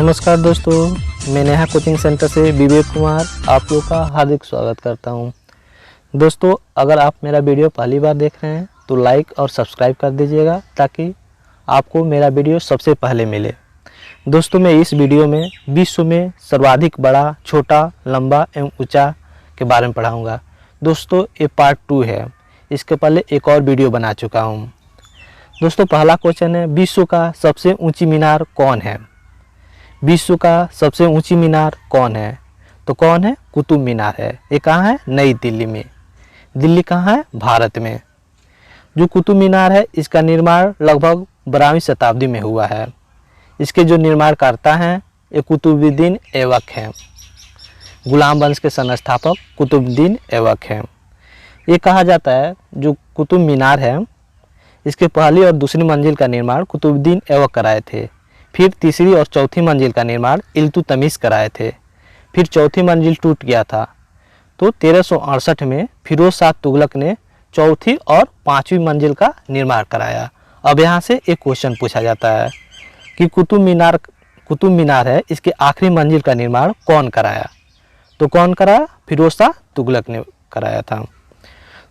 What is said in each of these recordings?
नमस्कार दोस्तों, मैं नेहा कोचिंग सेंटर से विवेक कुमार आप लोगों का हार्दिक स्वागत करता हूं। दोस्तों, अगर आप मेरा वीडियो पहली बार देख रहे हैं तो लाइक और सब्सक्राइब कर दीजिएगा ताकि आपको मेरा वीडियो सबसे पहले मिले। दोस्तों, मैं इस वीडियो में विश्व में सर्वाधिक बड़ा, छोटा, लंबा एवं ऊंचा के बारे में पढ़ाऊँगा। दोस्तों, ये पार्ट 2 है। इसके पहले एक और वीडियो बना चुका हूँ। दोस्तों, पहला क्वेश्चन है, विश्व का सबसे ऊंची मीनार कौन है? विश्व का सबसे ऊंची मीनार कौन है? तो कौन है? कुतुब मीनार है। ये कहाँ है? नई दिल्ली में। दिल्ली कहाँ है? भारत में। जो कुतुब मीनार है इसका निर्माण लगभग 12वीं शताब्दी में हुआ है। इसके जो निर्माणकर्ता हैं ये कुतुबुद्दीन ऐबक हैं। गुलाम वंश के संस्थापक कुतुबुद्दीन ऐबक हैं। ये कहा जाता है जो कुतुब मीनार है इसके पहली और दूसरी मंजिल का निर्माण कुतुबुद्दीन ऐबक कराए थे। फिर तीसरी और चौथी मंजिल का निर्माण इल्तुतमिश कराए थे। फिर चौथी मंजिल टूट गया था तो 1368 में फिरोज शाह तुगलक ने चौथी और पांचवी मंजिल का निर्माण कराया। अब यहाँ से एक क्वेश्चन पूछा जाता है कि कुतुब मीनार है इसके आखिरी मंजिल का निर्माण कौन कराया? तो कौन कराया? फिरोज शाह तुगलक ने कराया था।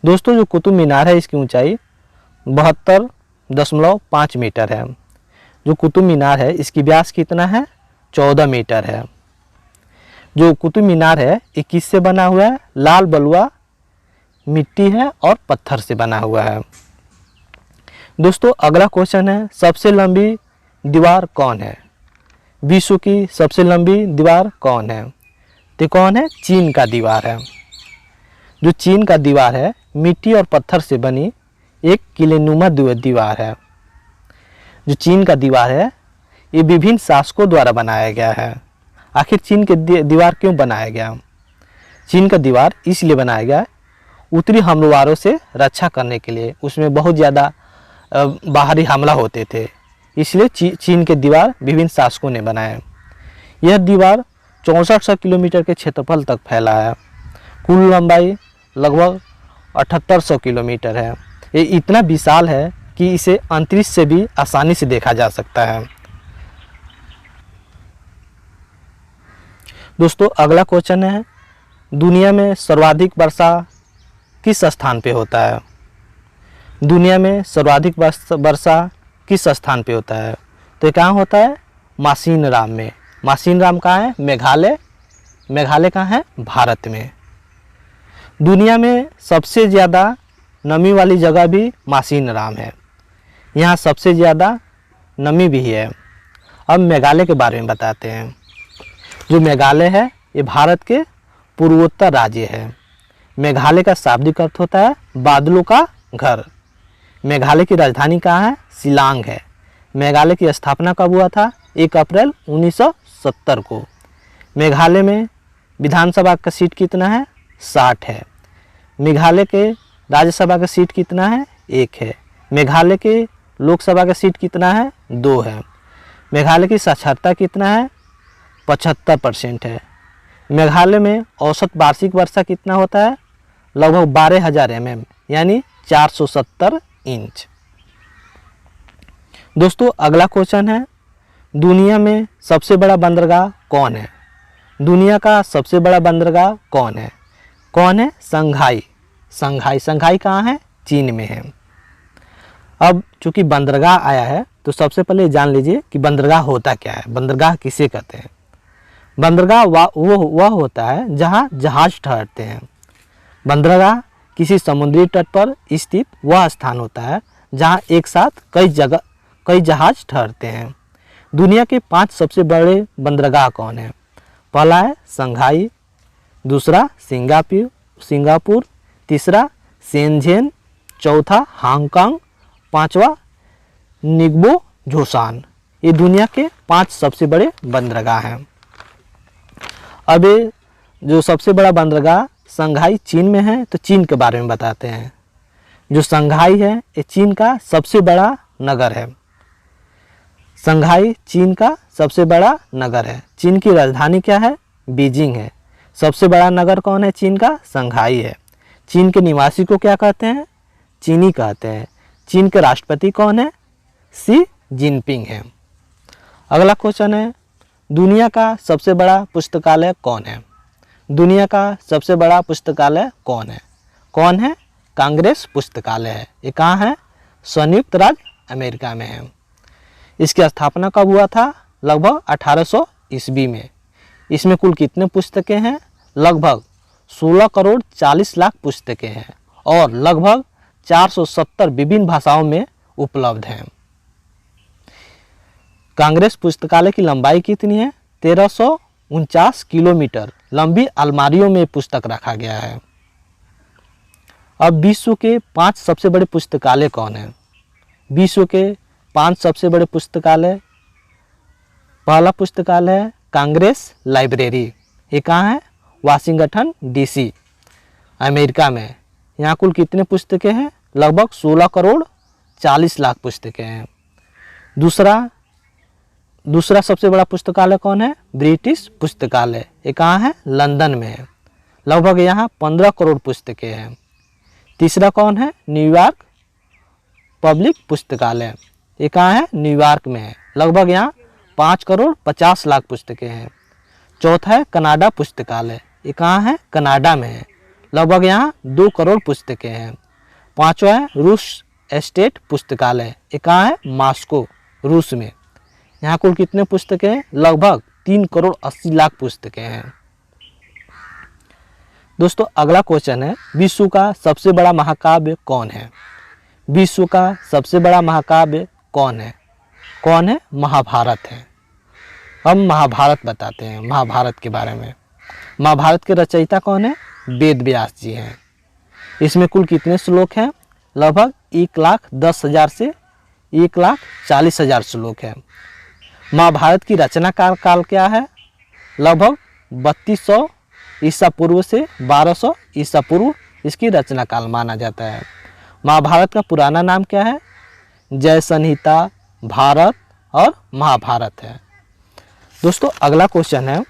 दोस्तों, जो कुतुब मीनार है इसकी ऊंचाई 72.5 मीटर है। जो कुतुब मीनार है इसकी व्यास कितना है? 14 मीटर है। जो कुतुब मीनार है ये किससे बना हुआ है? लाल बलुआ मिट्टी है और पत्थर से बना हुआ है। दोस्तों, अगला क्वेश्चन है, सबसे लंबी दीवार कौन है? विश्व की सबसे लंबी दीवार कौन है? तो कौन है? चीन का दीवार है। जो चीन का दीवार है मिट्टी और पत्थर से बनी एक किलेनुमा दीवार है। जो चीन का दीवार है ये विभिन्न शासकों द्वारा बनाया गया है। आखिर चीन के दीवार क्यों बनाया गया? चीन का दीवार इसलिए बनाया गया उत्तरी हमलावरों से रक्षा करने के लिए। उसमें बहुत ज़्यादा बाहरी हमला होते थे, इसलिए चीन के दीवार विभिन्न शासकों ने बनाया। यह दीवार 6400 किलोमीटर के क्षेत्रफल तक फैला है। कुल लंबाई लगभग 7800 किलोमीटर है। ये इतना विशाल है कि इसे अंतरिक्ष से भी आसानी से देखा जा सकता है। दोस्तों, अगला क्वेश्चन है, दुनिया में सर्वाधिक वर्षा किस स्थान पे होता है? दुनिया में सर्वाधिक वर्षा किस स्थान पे होता है? तो कहाँ होता है? मासिनराम में। मासिनराम कहाँ है? मेघालय। मेघालय कहाँ है? भारत में। दुनिया में सबसे ज़्यादा नमी वाली जगह भी मासिनराम है। यहाँ सबसे ज़्यादा नमी भी है। अब मेघालय के बारे में बताते हैं। जो मेघालय है ये भारत के पूर्वोत्तर राज्य है। मेघालय का शाब्दिक अर्थ होता है बादलों का घर। मेघालय की राजधानी कहाँ है? शिलांग है। मेघालय की स्थापना कब हुआ था? 1 अप्रैल 1970 को। मेघालय में विधानसभा का सीट कितना है? 60 है। मेघालय के राज्यसभा का सीट कितना है? 1 है। मेघालय के लोकसभा का सीट कितना है? 2 है। मेघालय की साक्षरता कितना है? 75% है। मेघालय में औसत वार्षिक वर्षा कितना होता है? लगभग 12,000 mm यानी 470 इंच। दोस्तों, अगला क्वेश्चन है, दुनिया में सबसे बड़ा बंदरगाह कौन है? दुनिया का सबसे बड़ा बंदरगाह कौन है? कौन है? शंघाई। शंघाई कहाँ है? चीन में है। अब चूंकि बंदरगाह आया है तो सबसे पहले जान लीजिए कि बंदरगाह होता क्या है। बंदरगाह किसे कहते हैं? बंदरगाह वह होता है जहाँ जहाज ठहरते हैं। बंदरगाह किसी समुद्री तट पर स्थित वह स्थान होता है जहाँ एक साथ कई जहाज ठहरते हैं। दुनिया के 5 सबसे बड़े बंदरगाह कौन है? पहला है शंघाई, दूसरा सिंगापुर, तीसरा शेनझेन, चौथा हांगकांग, 5वां निग्बो जोसान। ये दुनिया के 5 सबसे बड़े बंदरगाह हैं। अब ये जो सबसे बड़ा बंदरगाह शंघाई चीन में है तो चीन के बारे में बताते हैं। जो शंघाई है ये चीन का सबसे बड़ा नगर है। शंघाई चीन का सबसे बड़ा नगर है। चीन की राजधानी क्या है? बीजिंग है। सबसे बड़ा नगर कौन है चीन का? शंघाई है। चीन के निवासी को क्या कहते हैं? चीनी कहते हैं। चीन के राष्ट्रपति कौन है? शी जिनपिंग है। अगला क्वेश्चन है, दुनिया का सबसे बड़ा पुस्तकालय कौन है? दुनिया का सबसे बड़ा पुस्तकालय कौन है? कौन है? कांग्रेस पुस्तकालय है। ये कहाँ है? संयुक्त राज्य अमेरिका में है। इसकी स्थापना कब हुआ था? लगभग 1800 ईस्वी में। इसमें कुल कितने पुस्तकें हैं? लगभग 16 करोड़ 40 लाख पुस्तकें हैं और लगभग 470 विभिन्न भाषाओं में उपलब्ध हैं। कांग्रेस पुस्तकालय की लंबाई कितनी है? 1349 किलोमीटर लंबी अलमारियों में पुस्तक रखा गया है। अब विश्व के 5 सबसे बड़े पुस्तकालय कौन हैं? विश्व के 5 सबसे बड़े पुस्तकालय। पहला पुस्तकालय है कांग्रेस लाइब्रेरी। ये कहाँ है? वाशिंगटन डीसी अमेरिका में। यहाँ कुल कितने पुस्तकें हैं? लगभग 16 करोड़ 40 लाख पुस्तकें हैं। दूसरा सबसे बड़ा पुस्तकालय कौन है? ब्रिटिश पुस्तकालय। ये कहाँ है? लंदन में है। लगभग यहाँ 15 करोड़ पुस्तकें हैं। तीसरा कौन है? न्यूयॉर्क पब्लिक पुस्तकालय। ये कहाँ है? न्यूयॉर्क में है। लगभग यहाँ 5 करोड़ 50 लाख पुस्तकें हैं। चौथा है कनाडा पुस्तकालय। ये कहाँ है? कनाडा में है। लगभग यहाँ 2 करोड़ पुस्तकें हैं। पांचवा है रूस स्टेट पुस्तकालय। ये कहाँ है? मॉस्को रूस में। यहाँ कुल कितने पुस्तकें हैं? लगभग 3 करोड़ 80 लाख पुस्तकें हैं। दोस्तों अगला क्वेश्चन है, विश्व का सबसे बड़ा महाकाव्य कौन है? विश्व का सबसे बड़ा महाकाव्य कौन है? कौन है? महाभारत है। हम महाभारत बताते हैं महाभारत के बारे में। महाभारत के रचयिता कौन है? वेद व्यास जी हैं। इसमें कुल कितने श्लोक हैं? लगभग 1,10,000 से 1,40,000 श्लोक हैं। महाभारत की रचना काल क्या है? लगभग 3200 ईसा पूर्व से 1200 ईसा पूर्व इसकी रचना काल माना जाता है। महाभारत का पुराना नाम क्या है? जय संहिता, भारत और महाभारत है। दोस्तों अगला क्वेश्चन है,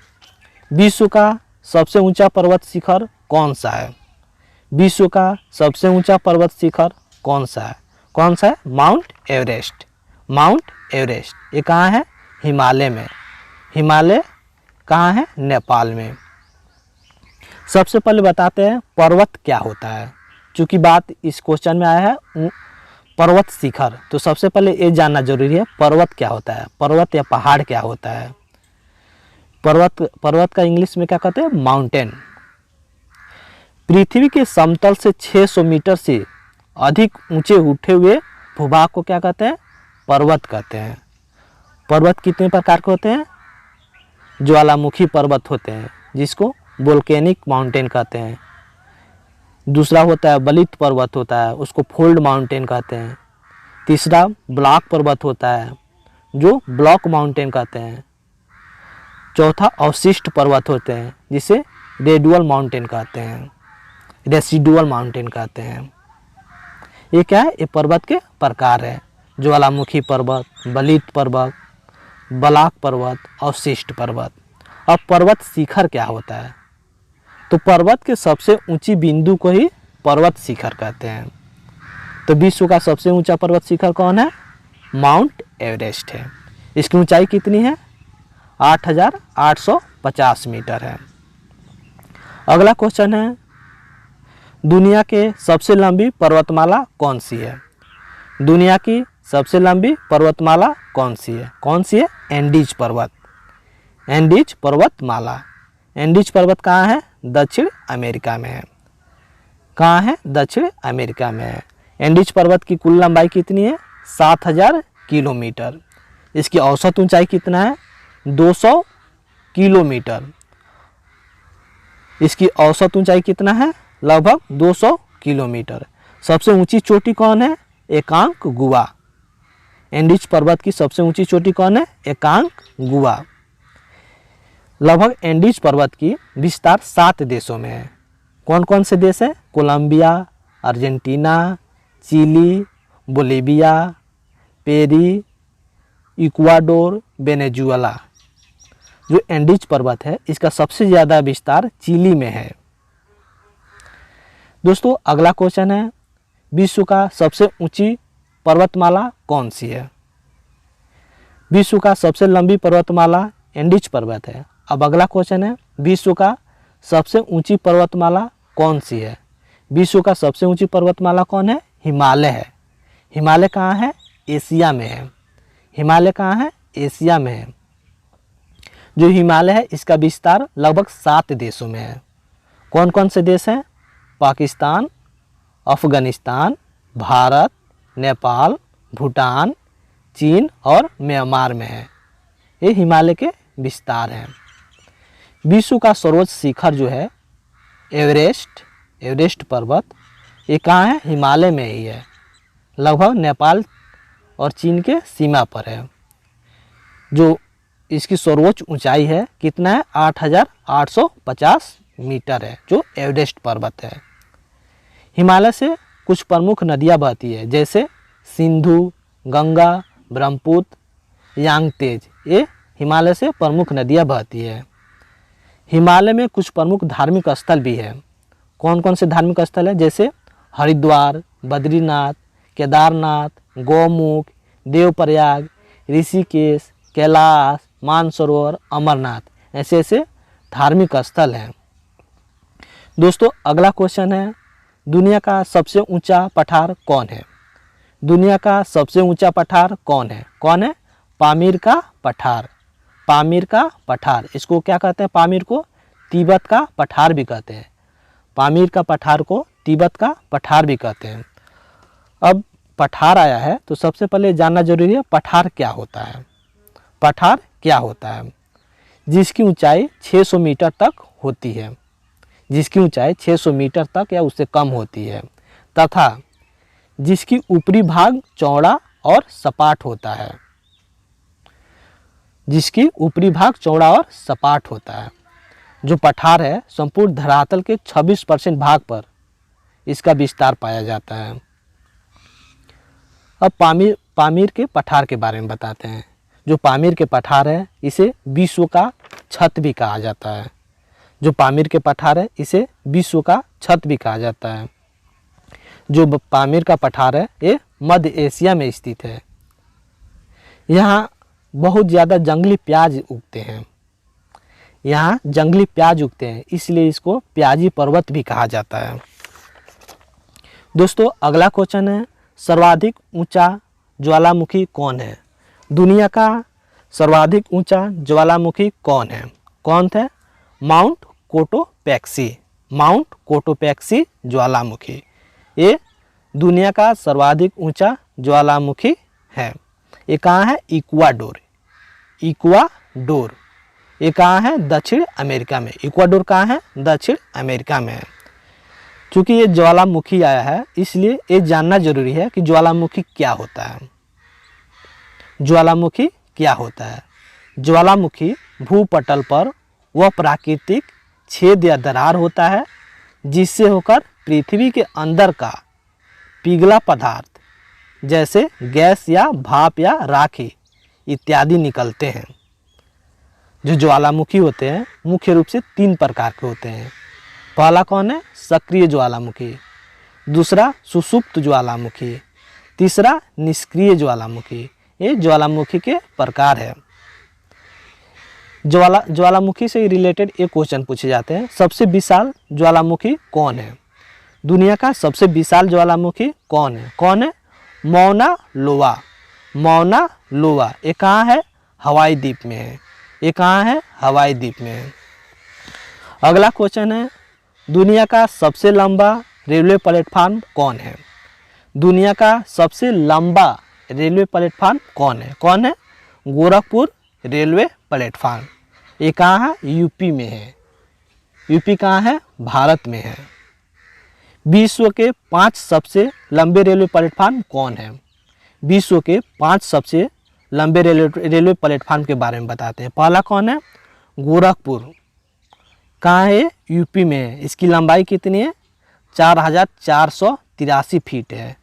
विश्व का सबसे ऊंचा पर्वत शिखर कौन सा है? विश्व का सबसे ऊंचा पर्वत शिखर कौन सा है? कौन सा है? Mount Everest. माउंट एवरेस्ट ये कहाँ है? हिमालय में। हिमालय कहाँ है? नेपाल में। सबसे पहले बताते हैं पर्वत क्या होता है। चूँकि बात इस क्वेश्चन में आया है पर्वत शिखर, तो सबसे पहले ये जानना जरूरी है पर्वत क्या होता है, पर्वत या पहाड़ क्या होता है। पर्वत का इंग्लिश में क्या कहते हैं? माउंटेन। पृथ्वी के समतल से 600 मीटर से अधिक ऊंचे उठे हुए भूभाग को क्या कहते हैं? पर्वत कहते हैं। पर्वत कितने प्रकार के होते हैं? ज्वालामुखी पर्वत होते हैं जिसको वोल्केनिक माउंटेन कहते हैं। दूसरा होता है बलित पर्वत होता है, उसको फोल्ड माउंटेन कहते हैं। तीसरा ब्लॉक पर्वत होता है जो ब्लॉक माउंटेन कहते हैं। चौथा अवशिष्ट पर्वत होते हैं जिसे रेडुअल माउंटेन कहते हैं, रेसिडुअल माउंटेन कहते हैं। ये क्या है? ये पर्वत के प्रकार है। ज्वालामुखी पर्वत, बलित पर्वत, ब्लॉक पर्वत, अवशिष्ट पर्वत। अब पर्वत शिखर क्या होता है? तो पर्वत के सबसे ऊंची बिंदु को ही पर्वत शिखर कहते हैं। तो विश्व का सबसे ऊंचा पर्वत शिखर कौन है? माउंट एवरेस्ट है। इसकी ऊंचाई कितनी है? 8,850 मीटर है। अगला क्वेश्चन है, दुनिया के सबसे लंबी पर्वतमाला कौन सी है? दुनिया की सबसे लंबी पर्वतमाला कौन सी है? कौन सी है? एंडीज पर्वत। एंडीज पर्वतमाला। एंडीज पर्वत कहाँ है? दक्षिण अमेरिका में है। कहाँ है? दक्षिण अमेरिका में है। एंडीज पर्वत की कुल लंबाई कितनी है? 7,000 किलोमीटर। इसकी औसत ऊंचाई कितना है? 200 किलोमीटर। इसकी औसत ऊंचाई कितना है? लगभग 200 किलोमीटर। सबसे ऊंची चोटी कौन है? एकांकगुआ। एंडीज पर्वत की सबसे ऊंची चोटी कौन है? एकांकगुआ। लगभग एंडीज पर्वत की विस्तार 7 देशों में है। कौन कौन से देश हैं? Colombia, Argentina, Chile, Bolivia, Peru, Ecuador, Venezuela. जो एंडीज पर्वत है इसका सबसे ज़्यादा विस्तार चिली में है। दोस्तों अगला क्वेश्चन है, विश्व का सबसे ऊंची पर्वतमाला कौन सी है? विश्व का सबसे लंबी पर्वतमाला एंडीज पर्वत है। अब अगला क्वेश्चन है, विश्व का सबसे ऊंची पर्वतमाला कौन सी है? विश्व का सबसे ऊंची पर्वतमाला कौन है? हिमालय है। हिमालय कहाँ है? एशिया में है। हिमालय कहाँ है? एशिया में है। जो हिमालय है इसका विस्तार लगभग 7 देशों में है। कौन कौन से देश हैं? पाकिस्तान, अफगानिस्तान, भारत, नेपाल, भूटान, चीन और म्यांमार में है। ये हिमालय के विस्तार हैं। विश्व का सर्वोच्च शिखर जो है एवरेस्ट पर्वत, ये कहाँ है? हिमालय में ही है। लगभग नेपाल और चीन के सीमा पर है। जो इसकी सर्वोच्च ऊंचाई है कितना है? 8,850 मीटर है, जो एवरेस्ट पर्वत है। हिमालय से कुछ प्रमुख नदियाँ बहती है, जैसे सिंधु, गंगा, ब्रह्मपुत्र, यांगतेज। ये हिमालय से प्रमुख नदियाँ बहती है। हिमालय में कुछ प्रमुख धार्मिक स्थल भी है। कौन कौन से धार्मिक स्थल है? जैसे हरिद्वार, बद्रीनाथ, केदारनाथ, गौमुख, देवप्रयाग, ऋषिकेश, कैलाश, मानसरोवर, अमरनाथ, ऐसे ऐसे धार्मिक स्थल हैं। दोस्तों अगला क्वेश्चन है, दुनिया का सबसे ऊंचा पठार कौन है? दुनिया का सबसे ऊंचा पठार कौन है? कौन है? पामीर का पठार। पामीर का पठार, इसको क्या कहते हैं? पामीर को तिब्बत का पठार भी कहते हैं। पामीर का पठार को तिब्बत का पठार भी कहते हैं। अब पठार आया है तो सबसे पहले जानना जरूरी है पठार क्या होता है। पठार क्या होता है? जिसकी ऊंचाई 600 मीटर तक होती है, जिसकी ऊंचाई 600 मीटर तक या उससे कम होती है, तथा जिसकी ऊपरी भाग चौड़ा और सपाट होता है। जिसकी ऊपरी भाग चौड़ा और सपाट होता है। जो पठार है संपूर्ण धरातल के 26% भाग पर इसका विस्तार पाया जाता है। अब पामीर के पठार के बारे में बताते हैं। जो पामीर के पठार है इसे विश्व का छत भी कहा जाता है। जो पामीर के पठार है इसे विश्व का छत भी कहा जाता है। जो पामीर का पठार है ये मध्य एशिया में स्थित है। यहाँ बहुत ज़्यादा जंगली प्याज उगते हैं। यहाँ जंगली प्याज उगते हैं, इसलिए इसको प्याजी पर्वत भी कहा जाता है। दोस्तों अगला क्वेश्चन है, सर्वाधिक ऊंचा ज्वालामुखी कौन है? दुनिया का सर्वाधिक ऊंचा ज्वालामुखी कौन है? कौन है? Mount Cotopaxi. माउंट कोटोपैक्सी ज्वालामुखी ये दुनिया का सर्वाधिक ऊंचा ज्वालामुखी है। ये कहाँ है? इक्वाडोर। इक्वाडोर ये कहाँ है? दक्षिण अमेरिका में। इक्वाडोर कहाँ है? दक्षिण अमेरिका में है। क्योंकि ये ज्वालामुखी आया है इसलिए ये जानना जरूरी है कि ज्वालामुखी क्या होता है। ज्वालामुखी क्या होता है? ज्वालामुखी भूपटल पर वह प्राकृतिक छेद या दरार होता है जिससे होकर पृथ्वी के अंदर का पिघला पदार्थ जैसे गैस या भाप या राखी इत्यादि निकलते हैं। जो ज्वालामुखी होते हैं मुख्य रूप से 3 प्रकार के होते हैं। पहला कौन है? सक्रिय ज्वालामुखी, दूसरा सुषुप्त ज्वालामुखी, तीसरा निष्क्रिय ज्वालामुखी। ये ज्वालामुखी के प्रकार है। ज्वालामुखी से रिलेटेड एक क्वेश्चन पूछे जाते हैं, सबसे विशाल ज्वालामुखी कौन है? दुनिया का सबसे विशाल ज्वालामुखी कौन है? कौन है? मौना लोआ। मौना लोआ ये कहाँ है? हवाई द्वीप में है। ये कहाँ है? हवाई द्वीप में है। अगला क्वेश्चन है, दुनिया का सबसे लंबा रेलवे प्लेटफार्म कौन है? दुनिया का सबसे लंबा रेलवे प्लेटफार्म कौन है? कौन है? Gorakhpur railway platform. ये कहाँ है? यूपी में है। यूपी कहाँ है? भारत में है। विश्व के 5 सबसे लंबे रेलवे प्लेटफार्म कौन है? विश्व के 5 सबसे लंबे रेलवे प्लेटफार्म के बारे में बताते हैं। पहला कौन है? गोरखपुर। कहाँ है? यूपी में है। इसकी लंबाई कितनी है? 4,483 फीट है,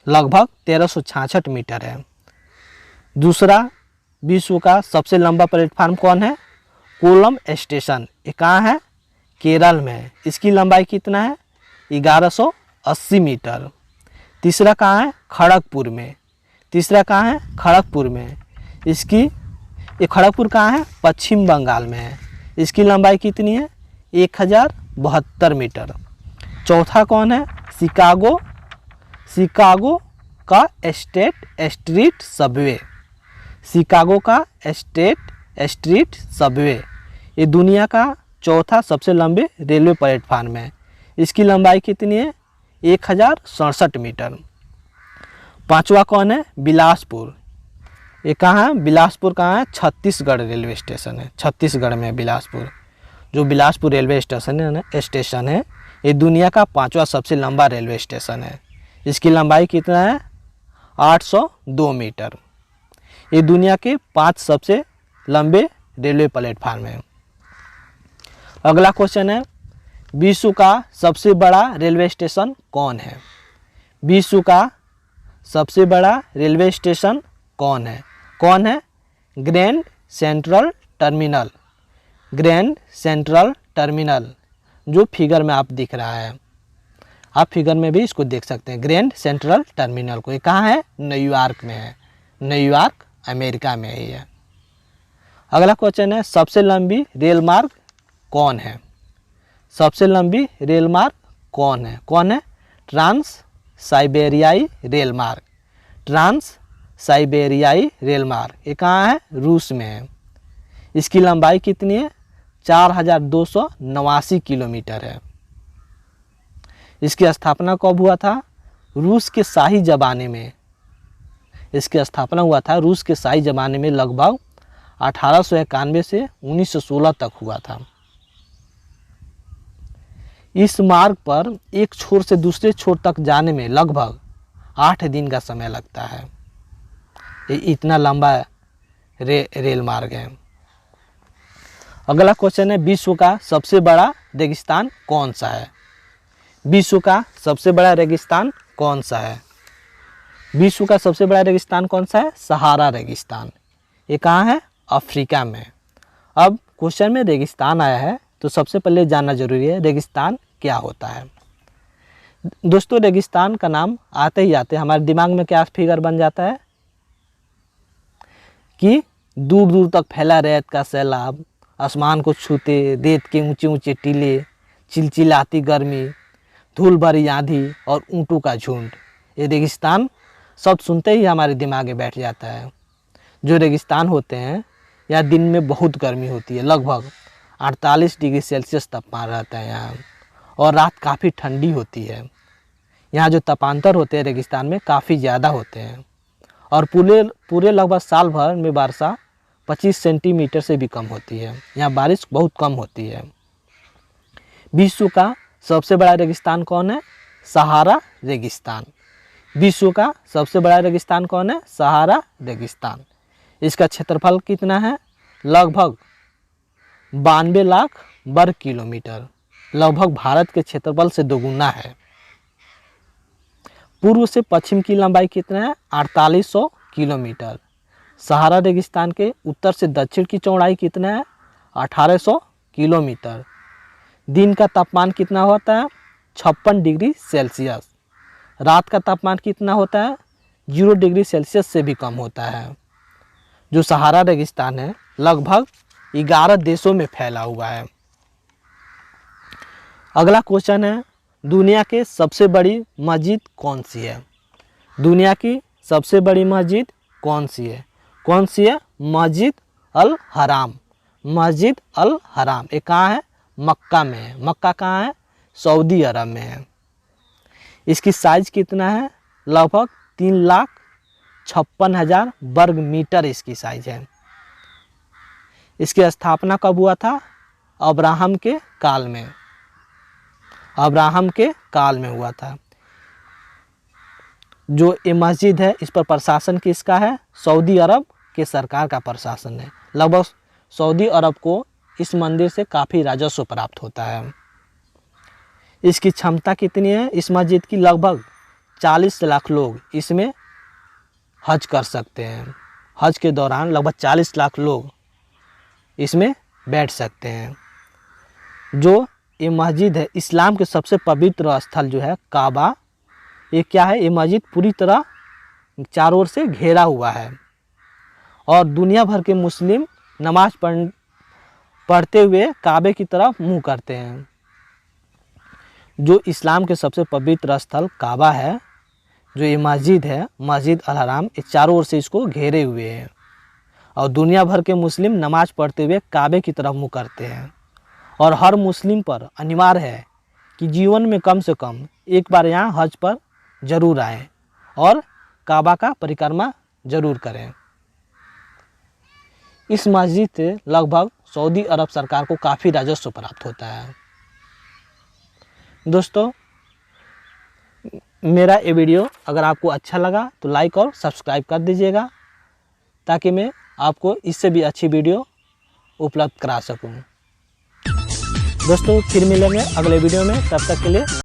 लगभग 1366 मीटर है। दूसरा विश्व का सबसे लंबा प्लेटफार्म कौन है? कोलम स्टेशन। ये कहाँ है? केरल में है। इसकी लंबाई कितना है? 1180 मीटर। तीसरा कहाँ है? खड़गपुर में। तीसरा कहाँ है? खड़गपुर में। इसकी ये खड़गपुर कहाँ है? पश्चिम बंगाल में है। इसकी लंबाई कितनी है? 1072 मीटर। चौथा कौन है? शिकागो। शिकागो का स्ट्रीट सबवे। शिकागो का स्ट्रीट सबवे ये दुनिया का चौथा सबसे लंबे रेलवे प्लेटफार्म है। इसकी लंबाई कितनी है? 1067 मीटर। पांचवा कौन है? बिलासपुर। ये कहाँ है? बिलासपुर कहाँ है? छत्तीसगढ़ रेलवे स्टेशन है। छत्तीसगढ़ में है बिलासपुर। जो बिलासपुर रेलवे स्टेशन है ये दुनिया का पांचवा सबसे लंबा रेलवे स्टेशन है। इसकी लंबाई कितना है? 802 मीटर। ये दुनिया के 5 सबसे लंबे रेलवे प्लेटफार्म है। अगला क्वेश्चन है, विश्व का सबसे बड़ा रेलवे स्टेशन कौन है? विश्व का सबसे बड़ा रेलवे स्टेशन कौन है? कौन है? Grand central terminal. Grand central terminal जो फिगर में आप दिख रहा है, आप फिगर में भी इसको देख सकते हैं ग्रैंड सेंट्रल टर्मिनल को। ये कहाँ है? न्यूयॉर्क में है। न्यूयॉर्क अमेरिका में है ये। अगला क्वेश्चन है, सबसे लंबी रेल मार्ग कौन है? सबसे लंबी रेल मार्ग कौन है? कौन है? ट्रांस साइबेरियाई रेल मार्ग। ट्रांस साइबेरियाई रेल मार्ग ये कहाँ है? रूस में है। इसकी लंबाई कितनी है? 4289 किलोमीटर है। इसकी स्थापना कब हुआ था? रूस के शाही ज़माने में। इसकी स्थापना हुआ था रूस के शाही ज़माने में, लगभग 1891 से 1916 तक हुआ था। इस मार्ग पर एक छोर से दूसरे छोर तक जाने में लगभग 8 दिन का समय लगता है। ये इतना लंबा रेल मार्ग है। अगला क्वेश्चन है, विश्व का सबसे बड़ा रेगिस्तान कौन सा है? विश्व का सबसे बड़ा रेगिस्तान कौन सा है? विश्व का सबसे बड़ा रेगिस्तान कौन सा है? सहारा रेगिस्तान। ये कहाँ है? अफ्रीका में। अब क्वेश्चन में रेगिस्तान आया है तो सबसे पहले जानना जरूरी है रेगिस्तान क्या होता है। दोस्तों, रेगिस्तान का नाम आते ही आते हमारे दिमाग में क्या फिगर बन जाता है कि दूर दूर तक फैला रेत का सैलाब, आसमान को छूते रेत के ऊंचे ऊंचे टीले, चिलचिलाती गर्मी, धूल भरी आंधी और ऊँटों का झुंड। ये रेगिस्तान शब्द सुनते ही हमारे दिमाग में बैठ जाता है। जो रेगिस्तान होते हैं यहाँ दिन में बहुत गर्मी होती है, लगभग 48 डिग्री सेल्सियस तापमान रहता है यहाँ, और रात काफ़ी ठंडी होती है। यहाँ जो तापांतर होते हैं रेगिस्तान में काफ़ी ज़्यादा होते हैं, और पूरे लगभग साल भर में वर्षा 25 सेंटीमीटर से भी कम होती है। यहाँ बारिश बहुत कम होती है। विश्व का सबसे बड़ा रेगिस्तान कौन है? सहारा रेगिस्तान। विश्व का सबसे बड़ा रेगिस्तान कौन है? सहारा रेगिस्तान। इसका क्षेत्रफल कितना है? लगभग 92 लाख वर्ग किलोमीटर, लगभग भारत के क्षेत्रफल से दोगुना है। पूर्व से पश्चिम की लंबाई कितना है? 4800 किलोमीटर। सहारा रेगिस्तान के उत्तर से दक्षिण की चौड़ाई कितना है? 1800 किलोमीटर। दिन का तापमान कितना होता है? 56 डिग्री सेल्सियस। रात का तापमान कितना होता है? 0 डिग्री सेल्सियस से भी कम होता है। जो सहारा रेगिस्तान है लगभग 11 देशों में फैला हुआ है। अगला क्वेश्चन है, दुनिया के सबसे बड़ी मस्जिद कौन सी है? दुनिया की सबसे बड़ी मस्जिद कौन सी है? कौन सी है? मस्जिद अल हराम। मस्जिद अल हराम ये कहाँ है? मक्का में है। मक्का कहाँ है? सऊदी अरब में है। इसकी साइज कितना है? लगभग 3,56,000 वर्ग मीटर इसकी साइज है। इसकी स्थापना कब हुआ था? अब्राहम के काल में। अब्राहम के काल में हुआ था। जो ये मस्जिद है इस पर प्रशासन किसका है? सऊदी अरब के सरकार का प्रशासन है। लगभग सऊदी अरब को इस मंदिर से काफ़ी राजस्व प्राप्त होता है। इसकी क्षमता कितनी है? इस मस्जिद की लगभग 40 लाख लोग इसमें हज कर सकते हैं। हज के दौरान लगभग 40 लाख लोग इसमें बैठ सकते हैं। जो ये मस्जिद है इस्लाम के सबसे पवित्र स्थल जो है काबा, ये क्या है? ये मस्जिद पूरी तरह चारों ओर से घेरा हुआ है और दुनिया भर के मुस्लिम नमाज पढ़ते हुए काबे की तरफ मुंह करते हैं। जो इस्लाम के सबसे पवित्र स्थल काबा है, जो ये मस्जिद है, मस्जिद अल हराम, ये चारों ओर से इसको घेरे हुए है और दुनिया भर के मुस्लिम नमाज पढ़ते हुए काबे की तरफ मुंह करते हैं। और हर मुस्लिम पर अनिवार्य है कि जीवन में कम से कम एक बार यहाँ हज पर ज़रूर आएँ और काबा का परिक्रमा ज़रूर करें। इस मस्जिद से लगभग सऊदी अरब सरकार को काफ़ी राजस्व प्राप्त होता है। दोस्तों, मेरा ये वीडियो अगर आपको अच्छा लगा तो लाइक और सब्सक्राइब कर दीजिएगा, ताकि मैं आपको इससे भी अच्छी वीडियो उपलब्ध करा सकूं। दोस्तों, फिर मिलेंगे अगले वीडियो में, तब तक के लिए